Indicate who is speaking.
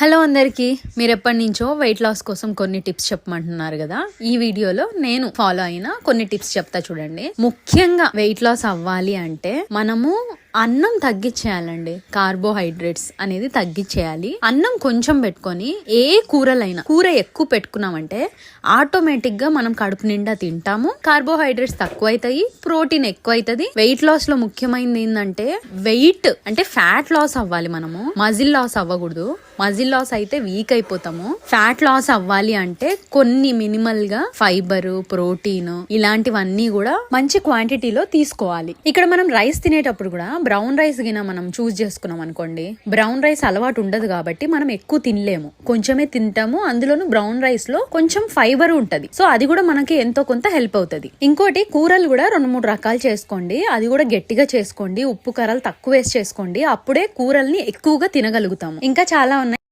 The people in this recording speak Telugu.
Speaker 1: హలో అందరికీ, మీరు ఎప్పటి నుంచో వెయిట్ లాస్ కోసం కొన్ని టిప్స్ చెప్పమంటున్నారు కదా. ఈ వీడియోలో నేను ఫాలో అయిన కొన్ని టిప్స్ చెప్తా చూడండి. ముఖ్యంగా వెయిట్ లాస్ అవ్వాలి అంటే మనము అన్నం తగ్గించేయాలండి. కార్బోహైడ్రేట్స్ అనేది తగ్గించేయాలి. అన్నం కొంచెం పెట్టుకొని ఏ కూరలైనా కూర ఎక్కువ పెట్టుకున్నామంటే ఆటోమేటిక్ గా మనం కడుపు నిండా తింటాము. కార్బోహైడ్రేట్స్ తక్కువ అవుతాయి, ప్రోటీన్ ఎక్కువ అవుతుంది. వెయిట్ లాస్ లో ముఖ్యమైనది ఏంటంటే వెయిట్ అంటే ఫ్యాట్ లాస్ అవ్వాలి. మనము మజిల్ లాస్ అవ్వకూడదు. మజిల్ లాస్ అయితే వీక్ అయిపోతాము. ఫ్యాట్ లాస్ అవ్వాలి అంటే కొన్ని మినిమల్ గా ఫైబర్, ప్రోటీన్ ఇలాంటివన్నీ కూడా మంచి క్వాంటిటీలో తీసుకోవాలి. ఇక్కడ మనం రైస్ తినేటప్పుడు కూడా బ్రౌన్ రైస్ గిన మనం చూస్ చేసుకున్నాం అనుకోండి, బ్రౌన్ రైస్ అలవాటు ఉండదు కాబట్టి మనం ఎక్కువ తినలేము, కొంచెమే తింటాము. అందులోను బ్రౌన్ రైస్ లో కొంచెం ఫైబర్ ఉంటది, సో అది కూడా మనకి ఎంతో కొంత హెల్ప్ అవుతుంది. ఇంకోటి, కూరలు కూడా 2-3 రకాలు చేసుకోండి. అది కూడా గట్టిగా చేసుకోండి, ఉప్పు కారాలు తక్కువ వేసి చేసుకోండి. అప్పుడే కూరల్ని ఎక్కువగా తినగలుగుతాము. ఇంకా చాలా ఉన్నాయి.